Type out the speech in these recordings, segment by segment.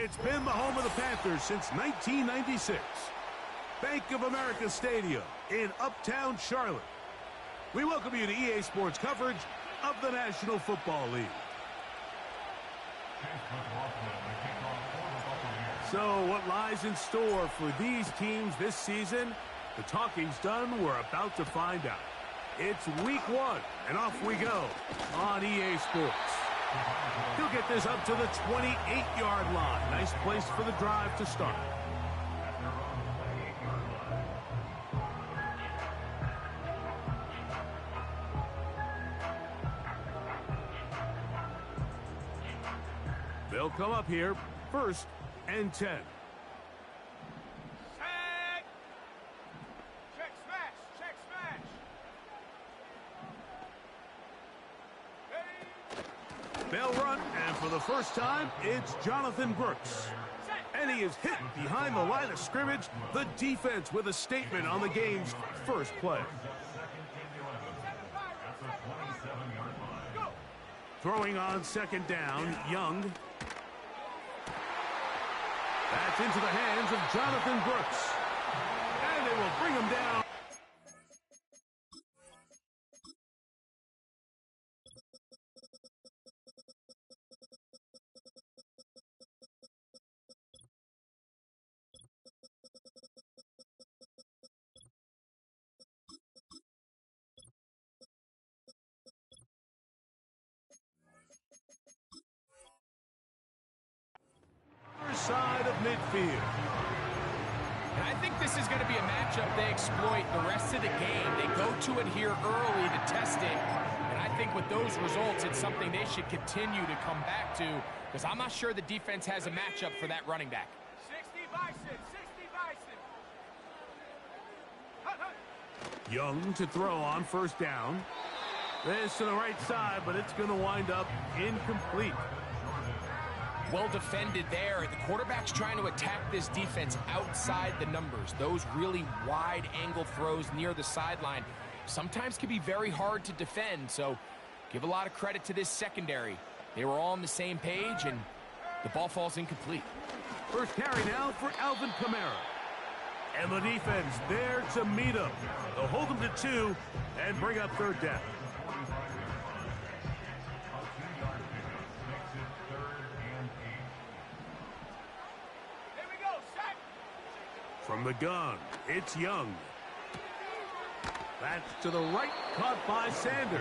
It's been the home of the Panthers since 1996. Bank of America Stadium in Uptown Charlotte. We welcome you to EA Sports coverage of the National Football League. So what lies in store for these teams this season? The talking's done. We're about to find out. It's week 1, and off we go on EA Sports. He'll get this up to the 28-yard line. Nice place for the drive to start. They'll come up here, 1st and 10. They'll run, and for the first time, it's Jonathan Brooks. And he is hit behind the line of scrimmage. The defense with a statement on the game's first play. Throwing on 2nd down, Young. That's into the hands of Jonathan Brooks. And they will bring him down. Side of midfield. And I think this is going to be a matchup they exploit the rest of the game. They go to it here early to test it. And I think with those results, it's something they should continue to come back to, because I'm not sure the defense has a matchup for that running back. 60 Bison, 60 Bison. Young to throw on 1st down. This to the right side, but it's going to wind up incomplete. Well defended there. The quarterback's trying to attack this defense outside the numbers. Those really wide angle throws near the sideline sometimes can be very hard to defend, so give a lot of credit to this secondary. They were all on the same page, and the ball falls incomplete. First carry now for Alvin Kamara. And the defense there to meet him. They'll hold him to 2 and bring up 3rd down. From the gun, it's Young. That's to the right, caught by Sanders.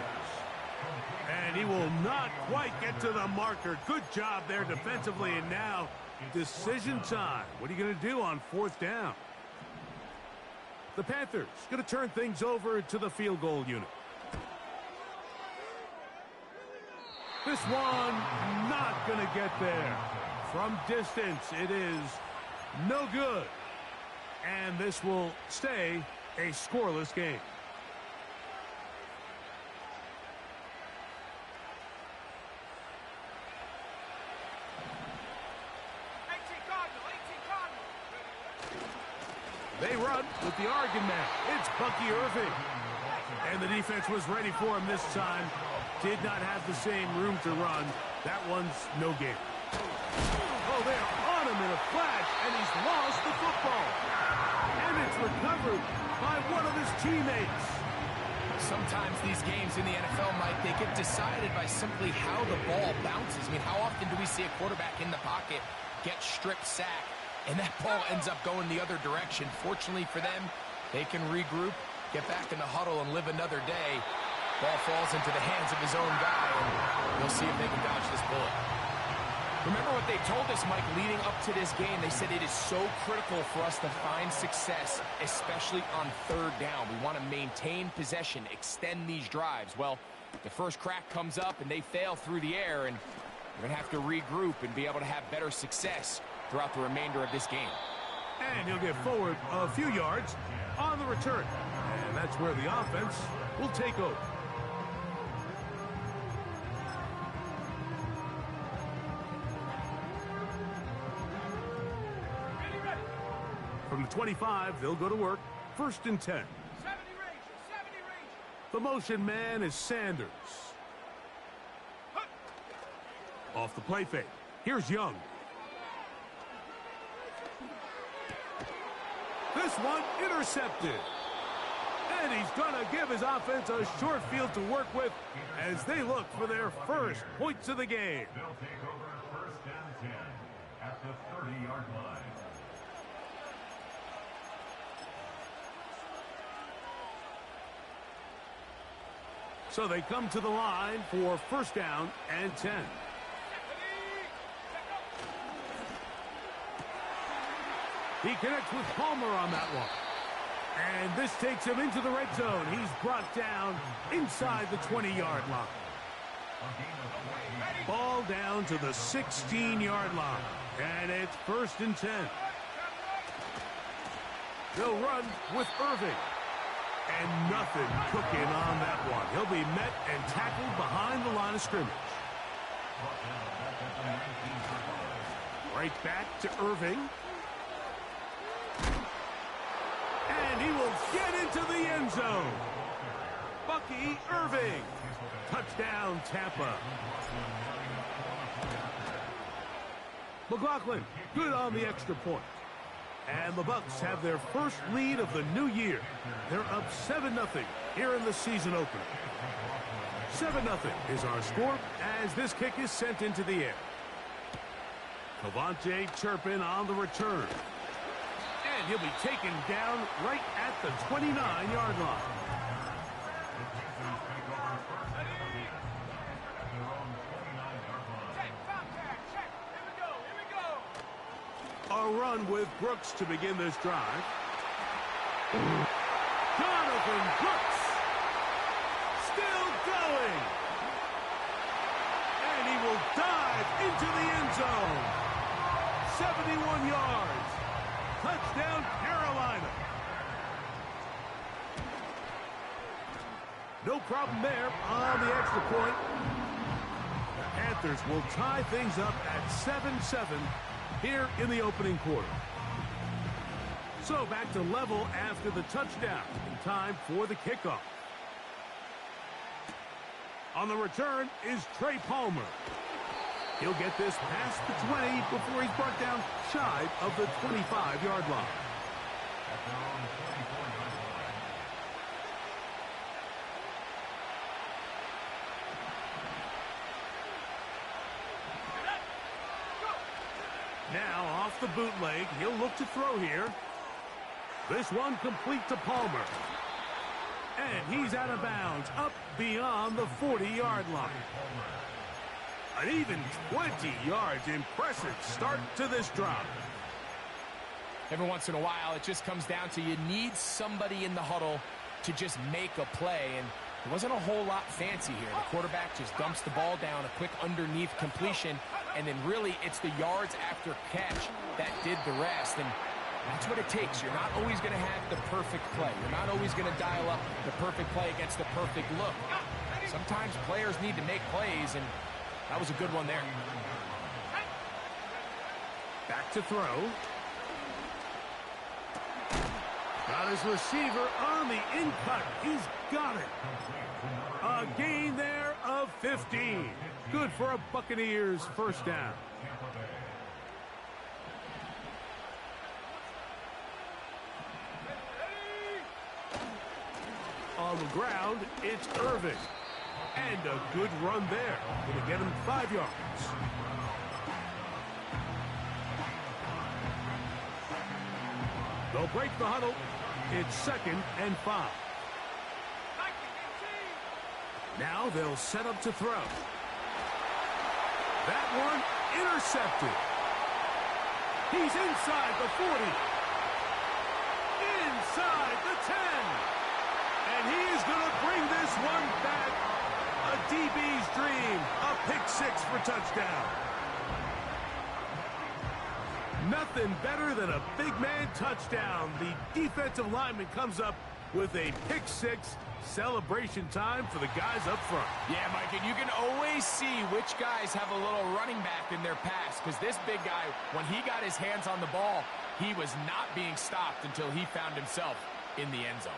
And he will not quite get to the marker. Good job there defensively, and now decision time. What are you going to do on 4th down? The Panthers going to turn things over to the field goal unit. This one not going to get there. From distance, it is no good. And this will stay a scoreless game. They run with the Oregon man. It's Bucky Irving. And the defense was ready for him this time. Did not have the same room to run. That one's no game. Oh, they're on him in a flash, and he's lost the football. And it's recovered by one of his teammates. Sometimes these games in the NFL, Mike, they get decided by simply how the ball bounces. I mean, how often do we see a quarterback in the pocket get strip sack, and that ball ends up going the other direction? Fortunately for them, they can regroup, get back in the huddle, and live another day. Ball falls into the hands of his own guy, and we'll see if they can dodge this bullet. Remember what they told us, Mike, leading up to this game. They said it is so critical for us to find success, especially on 3rd down. We want to maintain possession, extend these drives. Well, the first crack comes up, and they fail through the air, and we're going to have to regroup and be able to have better success throughout the remainder of this game. And he'll get forward a few yards on the return. And that's where the offense will take over. From the 25, they'll go to work. 1st and 10. 70 Ranger. The motion man is Sanders. Off the play fake. Here's Young. This one intercepted. And he's going to give his offense a short field to work with as they look for their first points of the game. They'll take over first and 10 at the 30-yard line. So they come to the line for first down and 10. He connects with Palmer on that one. And this takes him into the red zone. He's brought down inside the 20-yard line. Ball down to the 16-yard line. And it's first and 10. They'll run with Irving. And nothing cooking on that one. He'll be met and tackled behind the line of scrimmage. Right back to Irving. And he will get into the end zone. Bucky Irving. Touchdown, Tampa. McLaughlin, good on the extra point. And the Bucs have their first lead of the new year. They're up 7-0 here in the season opener. 7-0 is our score as this kick is sent into the air. Cavante Turpin on the return. And he'll be taken down right at the 29-yard line. A run with Brooks to begin this drive. Jonathan Brooks still going. And he will dive into the end zone. 71 yards. Touchdown, Carolina. No problem there on the extra point. The Panthers will tie things up at 7-7 here in the opening quarter. So back to level after the touchdown in time for the kickoff. On the return is Trey Palmer. He'll get this past the 20 before he's brought down shy of the 25-yard line. Now off the bootleg, he'll look to throw here. This one complete to Palmer. And he's out of bounds, up beyond the 40-yard line. An even 20 yards. Impressive start to this drive. Every once in a while, it just comes down to you need somebody in the huddle to just make a play. And there wasn't a whole lot fancy here. The quarterback just dumps the ball down, a quick underneath completion, and then really it's the yards after catch that did the rest. And that's what it takes. You're not always going to have the perfect play. You're not always going to dial up the perfect play against the perfect look. Sometimes players need to make plays, and that was a good one there. Back to throw. Got his receiver on the in-cut. He's got it. A gain there of 15. Good for a Buccaneers first down. On the ground, it's Irving. And a good run there. Going to get him 5 yards. They'll break the huddle. It's 2nd and 5. Now they'll set up to throw. That one intercepted. He's inside the 40. Inside the 10. And he is going to bring this one back. A DB's dream. A pick six for touchdown. Nothing better than a big man touchdown. The defensive lineman comes up with a pick six. Celebration time for the guys up front. Yeah, Mike, and you can always see which guys have a little running back in their pass, because this big guy, when he got his hands on the ball, he was not being stopped until he found himself in the end zone.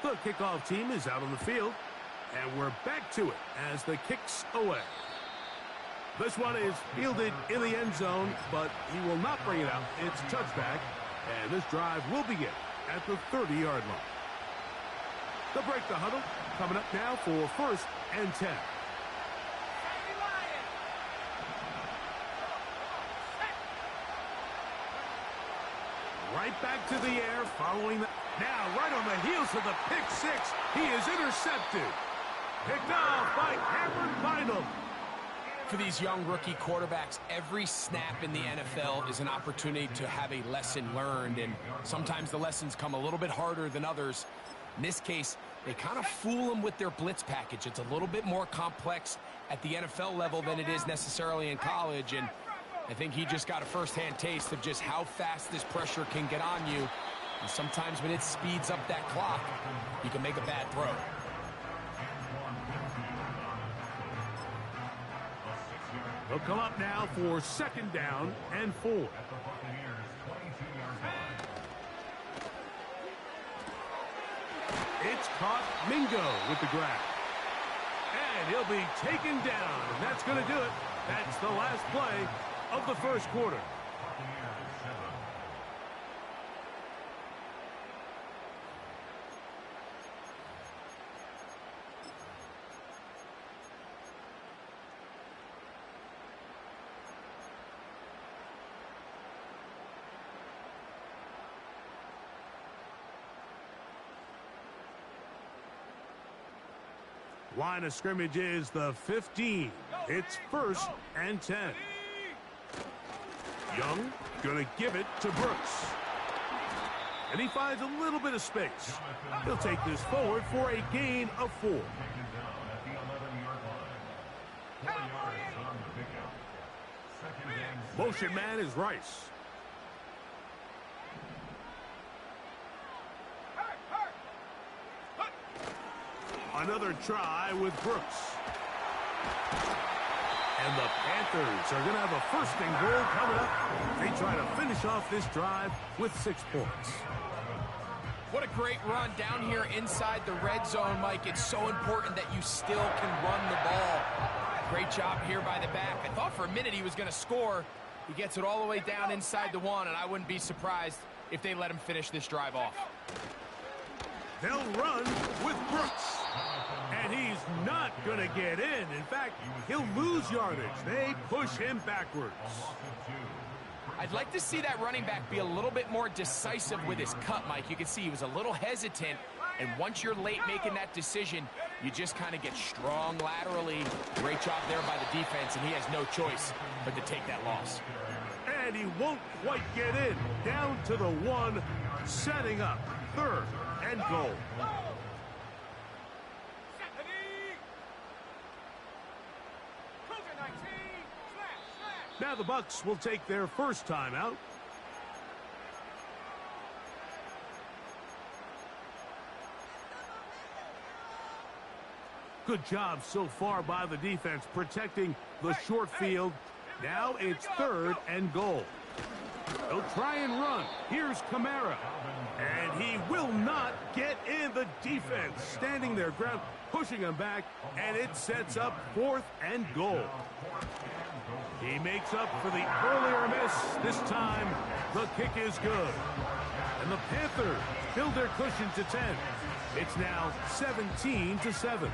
The kickoff team is out on the field, and we're back to it as the kick's away. This one is fielded in the end zone, but he will not bring it out. It's touchback, and this drive will begin. at the 30-yard line. They'll break the huddle. Coming up now for 1st and 10. Right back to the air following the... Now, right on the heels of the pick six, he is intercepted. Picked off by Cameron Bynum. For these young rookie quarterbacks, every snap in the NFL is an opportunity to have a lesson learned, and sometimes the lessons come a little bit harder than others. In this case, they kind of fool them with their blitz package. It's a little bit more complex at the NFL level than it is necessarily in college, and I think he just got a first-hand taste of just how fast this pressure can get on you. And sometimes when it speeds up that clock, you can make a bad throw. They'll come up now for 2nd down and 4. It's caught. Mingo with the grab. And he'll be taken down, and that's going to do it. That's the last play of the 1st quarter. Line of scrimmage is the 15. It's 1st and 10. Young gonna give it to Brooks. And he finds a little bit of space. He'll take this forward for a gain of 4. Motion man is Rice. Another try with Brooks. And the Panthers are going to have a 1st and goal coming up. They try to finish off this drive with 6 points. What a great run down here inside the red zone, Mike. It's so important that you still can run the ball. Great job here by the back. I thought for a minute he was going to score. He gets it all the way down inside the 1, and I wouldn't be surprised if they let him finish this drive off. They'll run with Brooks. And he's not going to get in. In fact, he'll lose yardage. They push him backwards. I'd like to see that running back be a little bit more decisive with his cut, Mike. You can see he was a little hesitant, and once you're late making that decision, you just kind of get strong laterally. Great job there by the defense, and he has no choice but to take that loss. And he won't quite get in. Down to the 1, setting up 3rd and goal. Now the Bucs will take their 1st timeout. Good job so far by the defense protecting the short field. Now it's 3rd and goal. They'll try and run. Here's Kamara. And he will not get in. The defense standing their ground, pushing him back, and it sets up 4th and goal. He makes up for the earlier miss. This time, the kick is good. And the Panthers build their cushion to 10. It's now 17-7.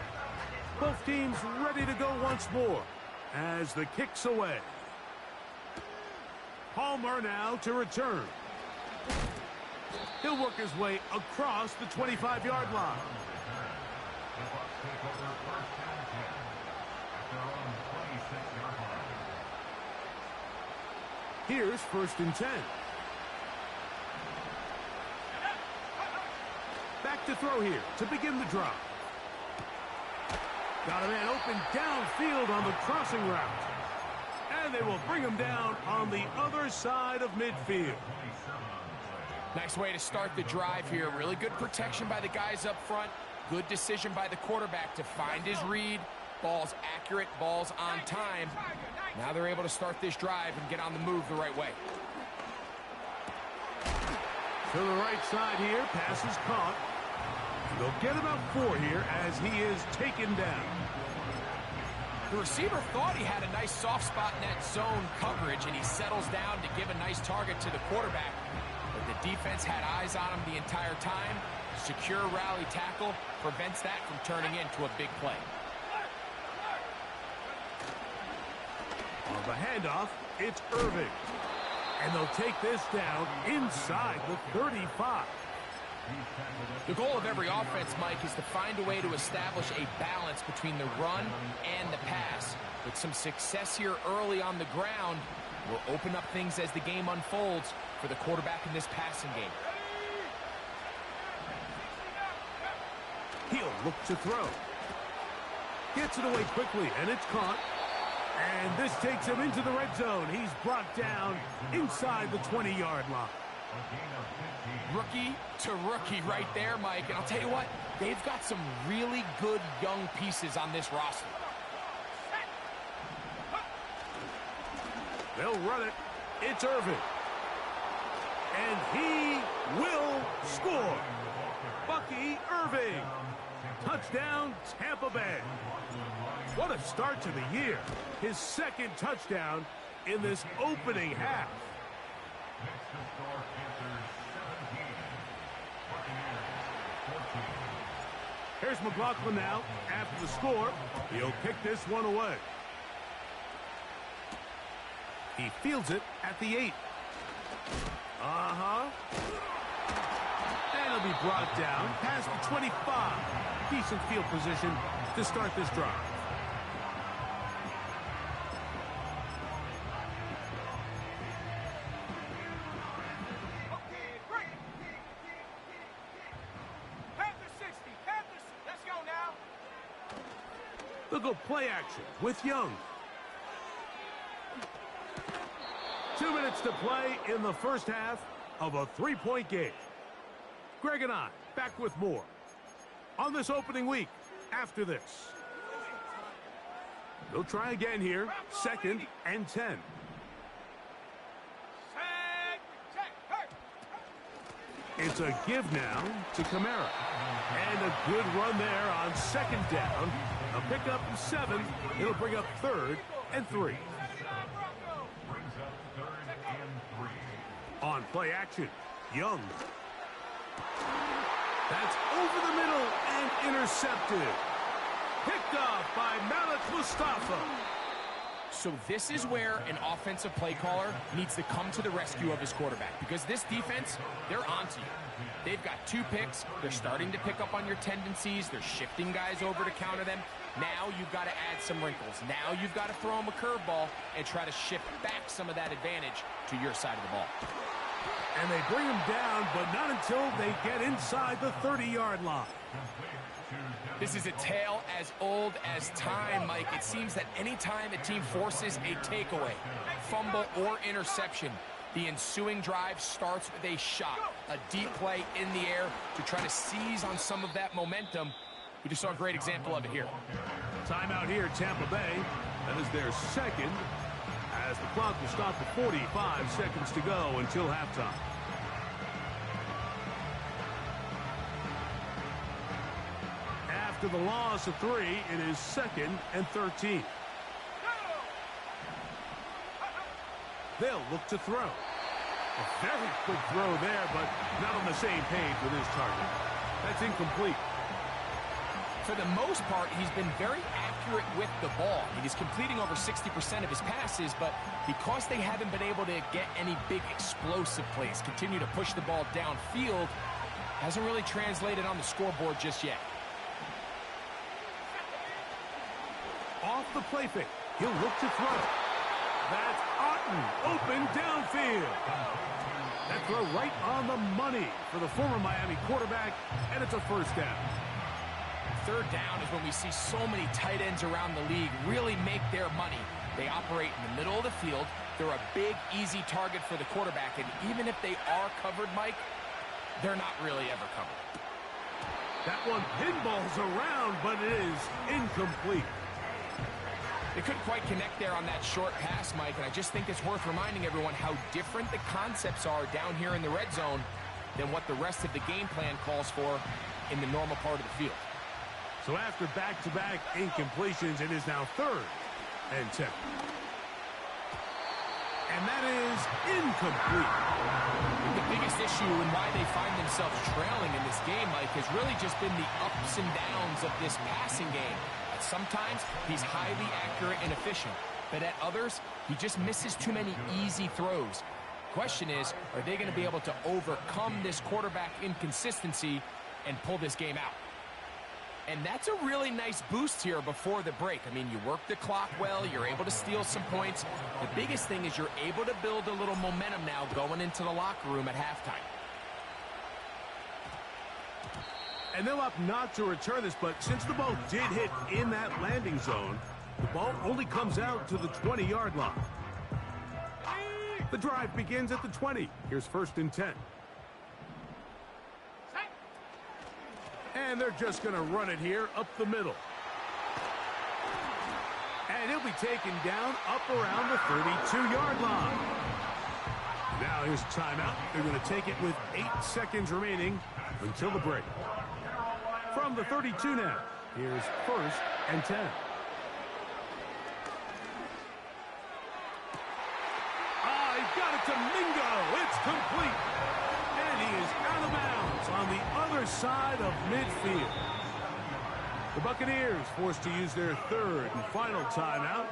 Both teams ready to go once more as the kick's away. Palmer now to return. He'll work his way across the 25-yard line. Here's 1st and 10. Back to throw here to begin the drive. Got a man open downfield on the crossing route. And they will bring him down on the other side of midfield. Nice way to start the drive here. Really good protection by the guys up front. Good decision by the quarterback to find his read. Ball's accurate, ball's on time. Now they're able to start this drive and get on the move the right way. To the right side here, pass is caught. They'll get about 4 here as he is taken down. The receiver thought he had a nice soft spot in that zone coverage, and he settles down to give a nice target to the quarterback. but the defense had eyes on him the entire time. Secure rally tackle prevents that from turning into a big play. On the handoff, it's Irving. And they'll take this down inside the 35. The goal of every offense, Mike, is to find a way to establish a balance between the run and the pass. With some success here early on the ground, will open up things as the game unfolds for the quarterback in this passing game. He'll look to throw. Gets it away quickly, and it's caught. And this takes him into the red zone. He's brought down inside the 20-yard line. Rookie to rookie right there, Mike. And I'll tell you what, they've got some really good young pieces on this roster. They'll run it. It's Irving. And he will score. Bucky Irving. Touchdown, Tampa Bay. What a start to the year. His second touchdown in this opening half. Next to score, Panthers 17. Buccaneers 14. Here's McLaughlin now. After the score, he'll kick this one away. He fields it at the 8. And he'll be brought down past the 25. Decent field position to start this drive. Panthers 60. Panthers, let's go now. They'll go play action with Young. 2 minutes to play in the first half of a 3-point game. Greg and I back with more on this opening week after this. They'll try again here. 2nd and 10. It's a give now to Kamara. And a good run there on 2nd down. A pickup 7. It'll bring up 3rd and 3. Brings up 3rd and 3. On play action, Young. That's over the middle and intercepted. Picked off by Malik Mustafa. So this is where an offensive play caller needs to come to the rescue of his quarterback, because this defense, they're onto you. They've got 2 picks. They're starting to pick up on your tendencies. They're shifting guys over to counter them. Now you've got to add some wrinkles. Now you've got to throw them a curveball and try to shift back some of that advantage to your side of the ball. And they bring him down, but not until they get inside the 30-yard line. This is a tale as old as time, Mike. It seems that anytime a team forces a takeaway, fumble, or interception, the ensuing drive starts with a shot, a deep play in the air to try to seize on some of that momentum. We just saw a great example of it here. Timeout here, Tampa Bay. That is their 2nd, as the clock will stop at 45 seconds to go until halftime. After the loss of 3, it is 2nd and 13. They'll look to throw. A very quick throw there, but not on the same page with his target. That's incomplete. For the most part, he's been very accurate with the ball. He's completing over 60% of his passes, but because they haven't been able to get any big explosive plays, continue to push the ball downfield, hasn't really translated on the scoreboard just yet. Off the play fake, he'll look to throw. That's Otten, open downfield. That throw right on the money for the former Miami quarterback, and it's a first down. 3rd down is when we see so many tight ends around the league really make their money. They operate in the middle of the field. They're a big, easy target for the quarterback, and even if they are covered, Mike, they're not really ever covered. That one pinballs around, but it is incomplete. They couldn't quite connect there on that short pass, Mike, and I just think it's worth reminding everyone how different the concepts are down here in the red zone than what the rest of the game plan calls for in the normal part of the field. So after back-to-back incompletions, it is now 3rd and 10. And that is incomplete. The biggest issue and why they find themselves trailing in this game, Mike, has really just been the ups and downs of this passing game. At sometimes, he's highly accurate and efficient, but at others, he just misses too many easy throws. Question is, are they going to be able to overcome this quarterback inconsistency and pull this game out? And that's a really nice boost here before the break. I mean, you work the clock well, you're able to steal some points. The biggest thing is you're able to build a little momentum now going into the locker room at halftime. And they'll opt not to return this, but since the ball did hit in that landing zone, the ball only comes out to the 20-yard line. The drive begins at the 20. Here's 1st and 10. And they're just going to run it here up the middle. And he'll be taken down up around the 32-yard line. Now here's a timeout. They're going to take it with 8 seconds remaining until the break. From the 32 now, here's 1st and 10. He's got it to Mingo. It's complete. And he is out of bounds on the other side of midfield. The Buccaneers forced to use their 3rd and final timeout.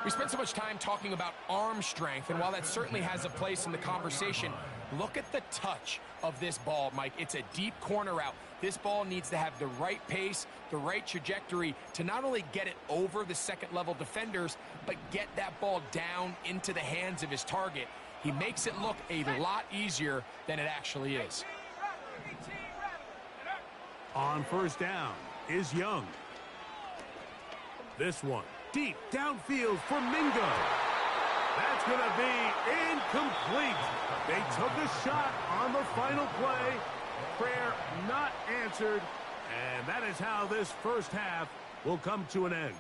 We spent so much time talking about arm strength, and while that certainly has a place in the conversation, look at the touch of this ball, Mike. It's a deep corner route. This ball needs to have the right pace, the right trajectory to not only get it over the second-level defenders, but get that ball down into the hands of his target. He makes it look a lot easier than it actually is. On 1st down is Young. This one deep downfield for Mingo. That's going to be incomplete. They took a shot on the final play. Prayer not answered. And that is how this first half will come to an end.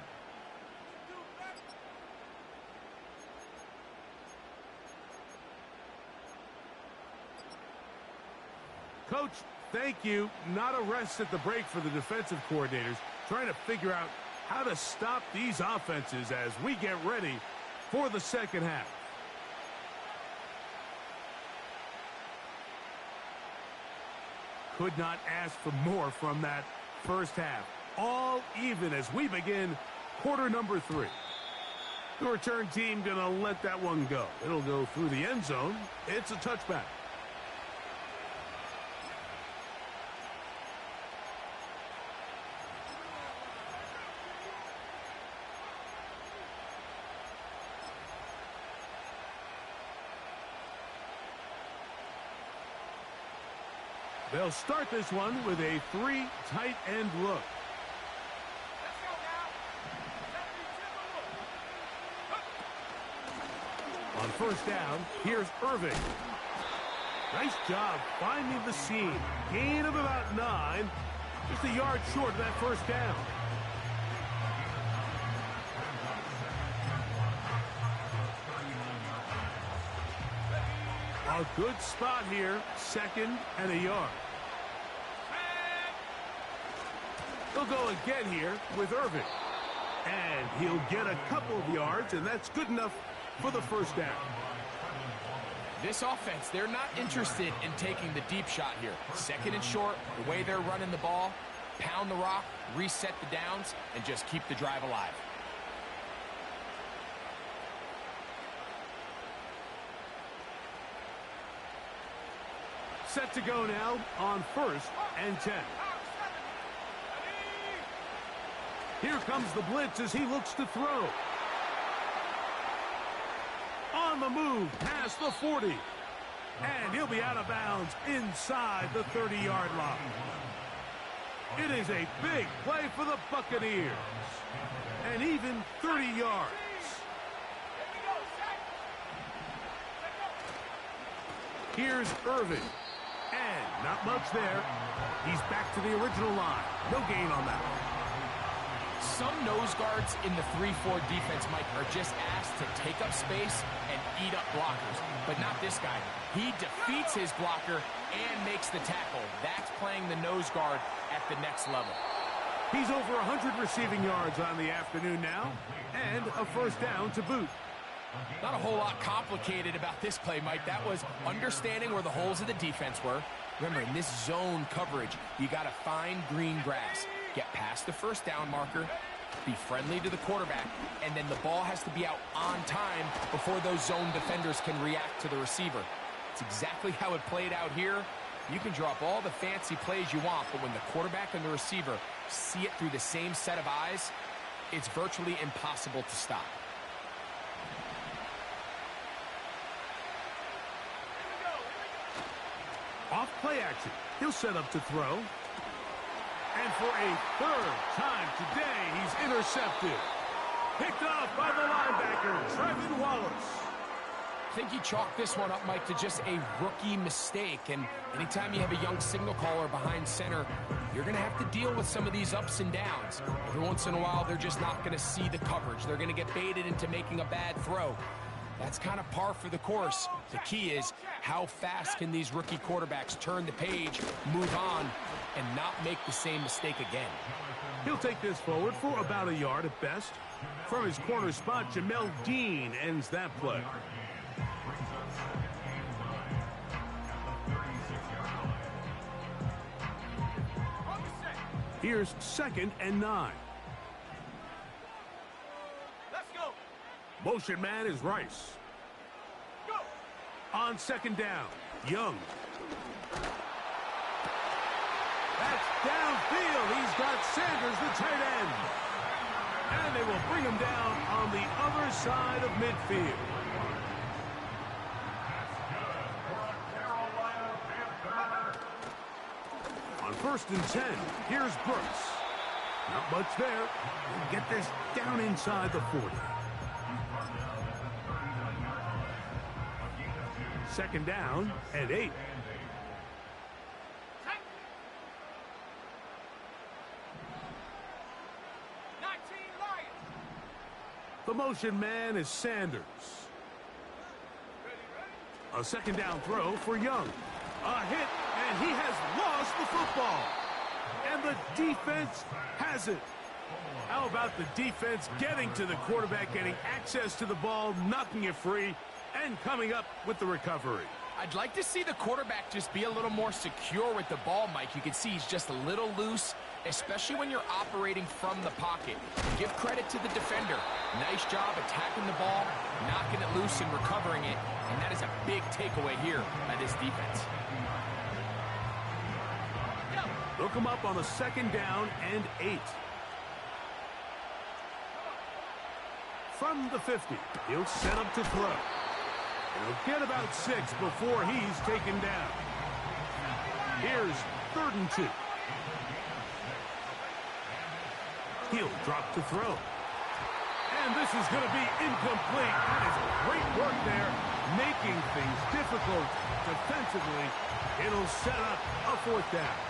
Coach, thank you. Not a rest at the break for the defensive coordinators, trying to figure out how to stop these offenses as we get ready for the second half. Could not ask for more from that first half. All even as we begin quarter number 3. The return team going to let that one go. It'll go through the end zone. It's a touchback. They'll start this one with a 3 tight end look. On 1st down, here's Irving. Nice job finding the seam. Gain of about 9. Just a yard short of that 1st down. A good spot here, 2nd and a yard. They'll go again here with Irving. And he'll get a couple of yards, and that's good enough for the 1st down. This offense, they're not interested in taking the deep shot here. 2nd and short, the way they're running the ball, pound the rock, reset the downs, and just keep the drive alive. Set to go now on 1st and 10. Here comes the blitz as he looks to throw. On the move past the 40. And he'll be out of bounds inside the 30-yard line. It is a big play for the Buccaneers. And even 30 yards. Here's Irving. And not much there. He's back to the original line. No gain on that one. Some nose guards in the 3-4 defense, Mike, are just asked to take up space and eat up blockers. But not this guy. He defeats his blocker and makes the tackle. That's playing the nose guard at the next level. He's over 100 receiving yards on the afternoon now. And a 1st down to boot. Not a whole lot complicated about this play, Mike. That was understanding where the holes of the defense were. Remember, in this zone coverage, you got to find green grass. Get past the first down marker, be friendly to the quarterback, and then the ball has to be out on time before those zone defenders can react to the receiver. It's exactly how it played out here. You can draw up all the fancy plays you want, but when the quarterback and the receiver see it through the same set of eyes, it's virtually impossible to stop. Off play action. He'll set up to throw. And for a third time today, he's intercepted. Picked off by the linebacker, Trevin Wallace. I think he chalked this one up, Mike, to just a rookie mistake. And anytime you have a young signal caller behind center, you're going to have to deal with some of these ups and downs. Every once in a while, they're just not going to see the coverage. They're going to get baited into making a bad throw. That's kind of par for the course. The key is how fast can these rookie quarterbacks turn the page, move on, and not make the same mistake again. He'll take this forward for about a yard at best. From his corner spot, Jamel Dean ends that play. Here's 2nd and 9. Let's go. Motion man is Rice. Go. On 2nd down, Young. That's downfield. He's got Sanders, the tight end. And they will bring him down on the other side of midfield. On 1st and 10, here's Brooks. Not much there. He'll get this down inside the 40. 2nd down and 8. The motion man is Sanders. A 2nd down throw for Young. A hit, and he has lost the football. And the defense has it. How about the defense getting to the quarterback, getting access to the ball, knocking it free, and coming up with the recovery? I'd like to see the quarterback just be a little more secure with the ball, Mike. You can see he's just a little loose, especially when you're operating from the pocket. Give credit to the defender. Nice job attacking the ball, knocking it loose and recovering it, and that is a big takeaway here by this defense. They'll come up on a 2nd down and 8. From the 50, he'll set up to throw. He'll get about 6 before he's taken down. Here's 3rd and 2. He'll drop to throw. And this is going to be incomplete. That is great work there, making things difficult defensively. It'll set up a 4th down.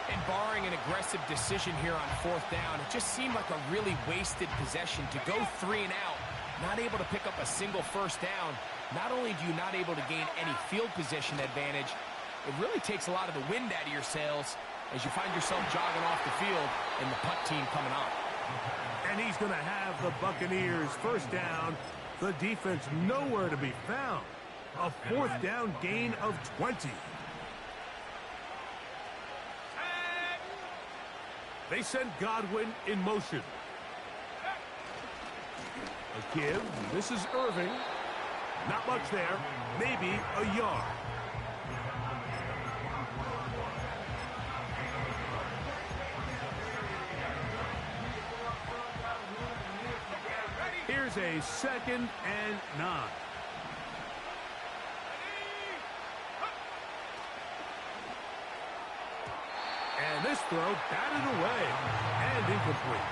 And barring an aggressive decision here on 4th down, it just seemed like a really wasted possession to go 3 and out. Not able to pick up a single 1st down. Not only do you not able to gain any field position advantage, it really takes a lot of the wind out of your sails as you find yourself jogging off the field and the punt team coming on. And he's going to have the Buccaneers 1st down. The defense nowhere to be found. A 4th down gain of 20. They send Godwin in motion. A give. This is Irving. Not much there. Maybe a yard. Here's a 2nd and 9. And this throw batted away and incomplete.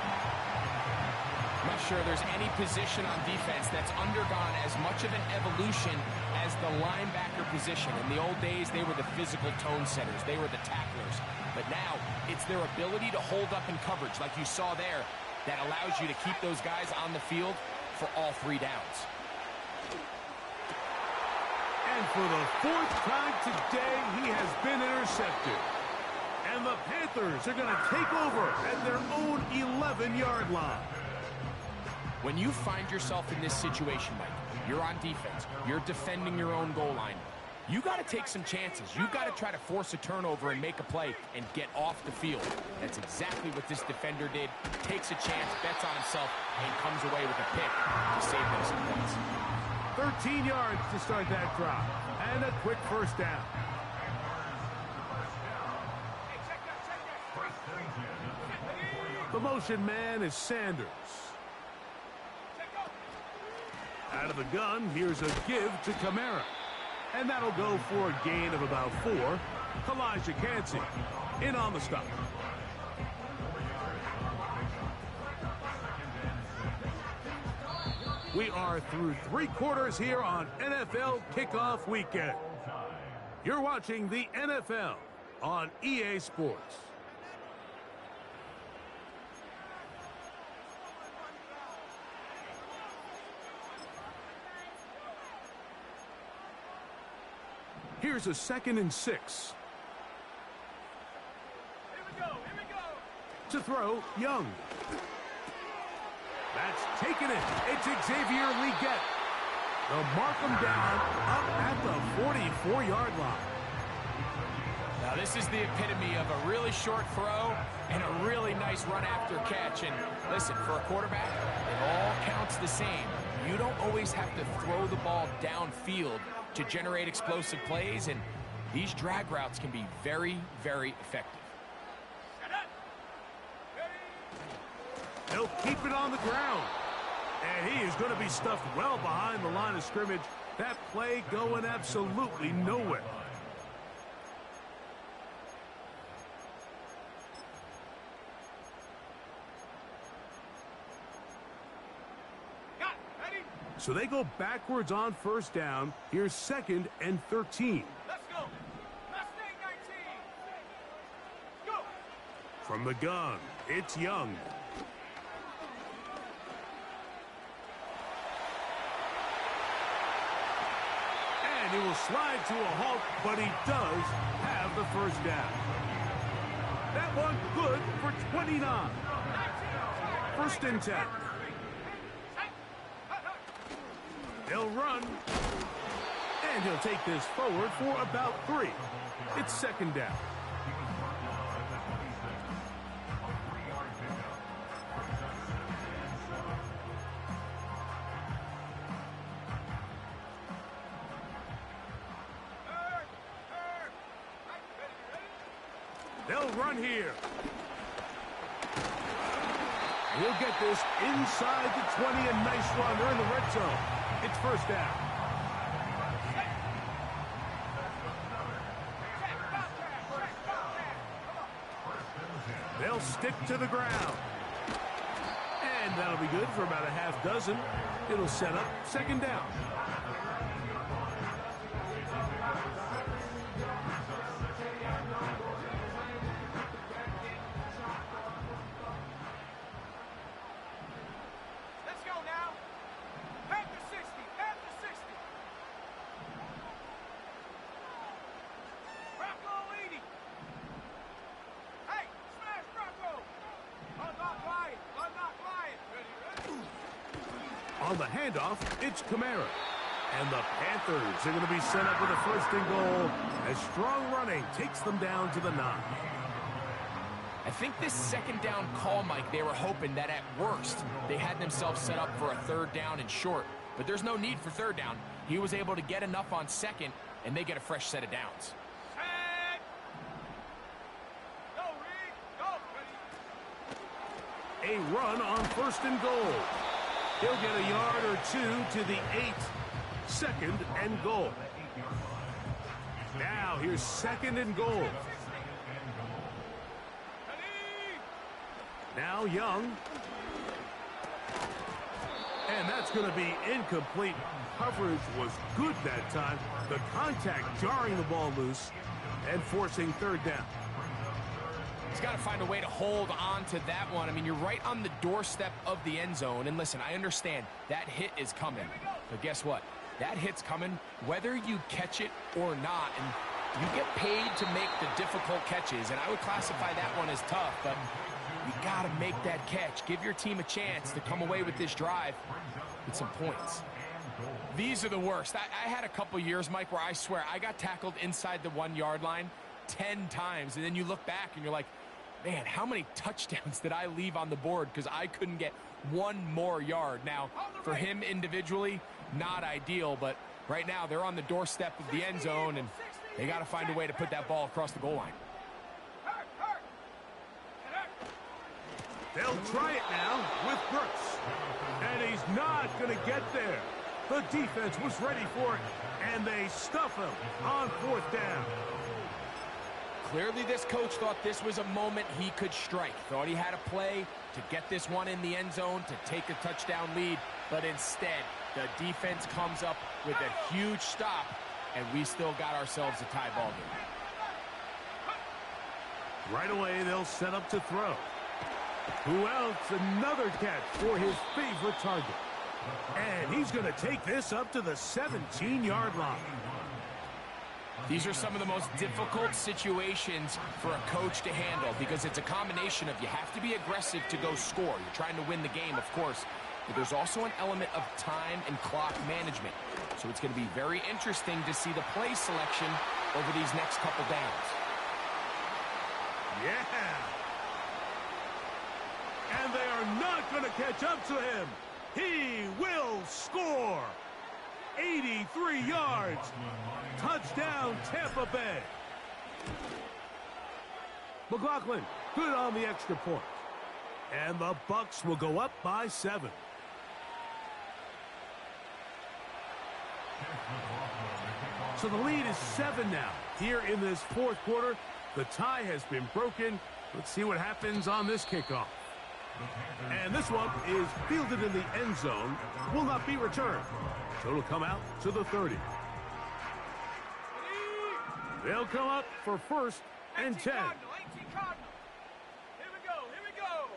I'm not sure there's any position on defense that's undergone as much of an evolution as the linebacker position. In the old days, they were the physical tone setters. They were the tacklers. But now, it's their ability to hold up in coverage, like you saw there, that allows you to keep those guys on the field for all 3 downs. And for the 4th time today, he has been intercepted. And the Panthers are going to take over at their own 11-yard line. When you find yourself in this situation, Mike, you're on defense, you're defending your own goal line, you got to take some chances. You got to try to force a turnover and make a play and get off the field. That's exactly what this defender did. Takes a chance, bets on himself, and comes away with a pick to save them some points. 13 yards to start that drive. And a quick first down. The motion man is Sanders. Out of the gun, here's a give to Kamara. And that'll go for a gain of about 4. Elijah Cansey in on the stop. We are through 3 quarters here on NFL Kickoff Weekend. You're watching the NFL on EA Sports. Here's a 2nd and 6. Here we go. To throw, Young. That's taken it. It's Xavier Legette. They'll mark him down up at the 44-yard line. Now, this is the epitome of a really short throw and a really nice run after catch. And listen, for a quarterback, it all counts the same. You don't always have to throw the ball downfield to generate explosive plays, and these drag routes can be very, very effective. He'll keep it on the ground. And he is going to be stuffed well behind the line of scrimmage. That play going absolutely nowhere. So they go backwards on first down. Here's 2nd and 13. Let's go. Mustang 19. Go. From the gun, it's Young. And he will slide to a halt, but he does have the first down. That one good for 29. 1st and 10. He'll run, and he'll take this forward for about 3. It's 2nd down. They'll run here. He'll get this inside the 20, a nice run. They're in the red zone. It's 1st down. They'll stick to the ground. And that'll be good for about a half dozen. It'll set up 2nd down. On the handoff, it's Kamara. And the Panthers are going to be set up with a 1st and goal as strong running takes them down to the 9. I think this 2nd down call, Mike, they were hoping that at worst they had themselves set up for a 3rd down and short. But there's no need for 3rd down. He was able to get enough on 2nd, and they get a fresh set of downs. A run on 1st and goal. He'll get a yard or 2 to the 8. 2nd and goal. Now here's 2nd and goal. Now Young. And that's going to be incomplete. Coverage was good that time. The contact jarring the ball loose and forcing 3rd down. He's got to find a way to hold on to that one. I mean, you're right on the doorstep of the end zone. And listen, I understand that hit is coming. But guess what? That hit's coming whether you catch it or not. And you get paid to make the difficult catches. And I would classify that one as tough. But You got to make that catch. Give your team a chance to come away with this drive with some points. These are the worst. I had a couple years, Mike, where I swear I got tackled inside the 1-yard line 10 times, and then you look back and you're like, man, how many touchdowns did I leave on the board because I couldn't get one more yard? Now, for him individually, not ideal, but right now they're on the doorstep of the end zone, and they got to find a way to put that ball across the goal line. They'll try it now with Brooks. And he's not going to get there. The defense was ready for it, and they stuff him on 4th down. Clearly this coach thought this was a moment he could strike. Thought he had a play to get this one in the end zone to take a touchdown lead. But instead, the defense comes up with a huge stop, and we still got ourselves a tie ball game. Right away, they'll set up to throw. Who else? Another catch for his favorite target. And he's going to take this up to the 17-yard line. These are some of the most difficult situations for a coach to handle because it's a combination of you have to be aggressive to go score. You're trying to win the game, of course, but there's also an element of time and clock management. So it's going to be very interesting to see the play selection over these next couple downs. Yeah. And they are not going to catch up to him. He will score. 83 yards. Touchdown, Tampa Bay. McLaughlin, good on the extra point. And the Bucs will go up by 7. So the lead is 7 now. Here in this 4th quarter, the tie has been broken. Let's see what happens on this kickoff. And this one is fielded in the end zone, will not be returned. So it'll come out to the 30. They'll come up for 1st and 10. Here we go.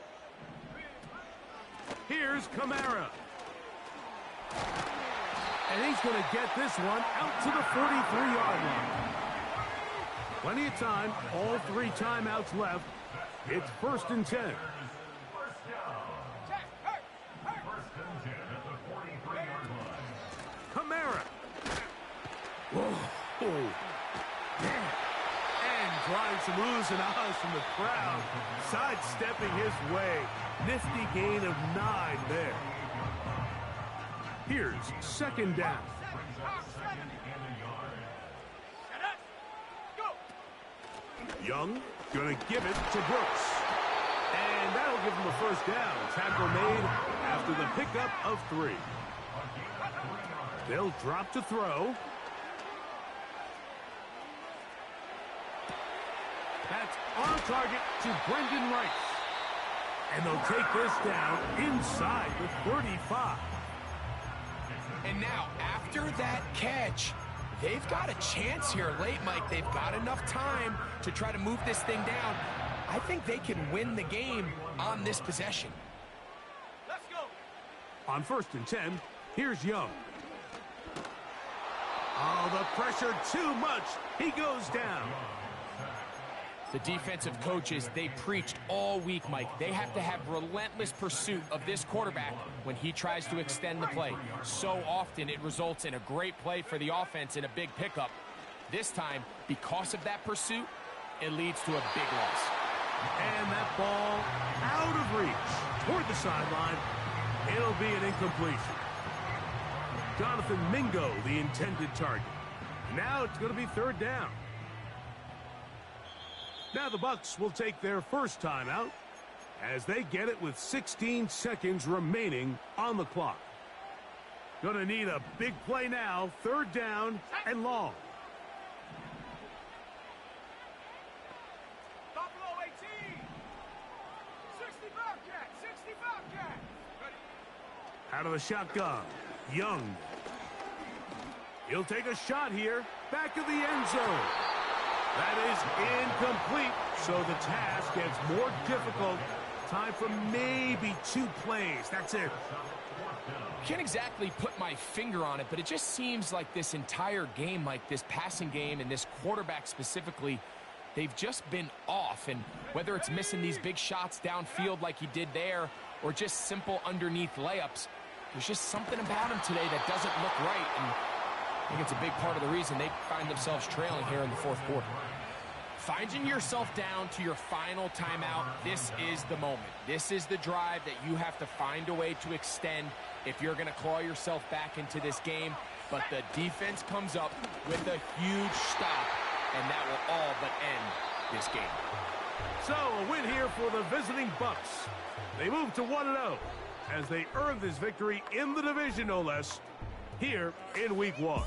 Here's Kamara. And he's going to get this one out to the 43-yard line. Plenty of time, all 3 timeouts left. It's 1st and 10. Kamara. Whoa. Yeah. And trying some oohs and ahs from the crowd. Sidestepping his way. Nifty gain of 9 there. Here's 2nd down. Young going to give it to Brooks. And that'll give him a 1st down. Tackle made after the pickup of 3. They'll drop to throw. That's on target to Brendan Rice. And they'll take this down inside the 35. And now, after that catch, they've got a chance here late, Mike. They've got enough time to try to move this thing down. I think they can win the game on this possession. Let's go. On 1st and 10, here's Young. Oh, the pressure too much. He goes down. The defensive coaches, they preached all week, Mike. They have to have relentless pursuit of this quarterback when he tries to extend the play. So often it results in a great play for the offense and a big pickup. This time, because of that pursuit, it leads to a big loss. And that ball out of reach toward the sideline. It'll be an incompletion. Jonathan Mingo, the intended target. Now it's going to be 3rd down. Now the Bucs will take their 1st timeout as they get it with 16 seconds remaining on the clock. Going to need a big play now. 3rd down and long. Buffalo 18. 65 cat. Out of the shotgun. Young. He'll take a shot here. Back of the end zone. That is incomplete, so the task gets more difficult. Time for maybe 2 plays. That's it. Can't exactly put my finger on it, but it just seems like this entire game, like this passing game and this quarterback specifically, they've just been off. And whether it's missing these big shots downfield like he did there or just simple underneath layups, there's just something about him today that doesn't look right. And I think it's a big part of the reason they find themselves trailing here in the fourth quarter. Finding yourself down to your final timeout, this is the moment. This is the drive that you have to find a way to extend if you're going to claw yourself back into this game. But the defense comes up with a huge stop, and that will all but end this game. So, a win here for the visiting Bucks. They move to 1-0 as they earn this victory in the division, no less, here in Week 1.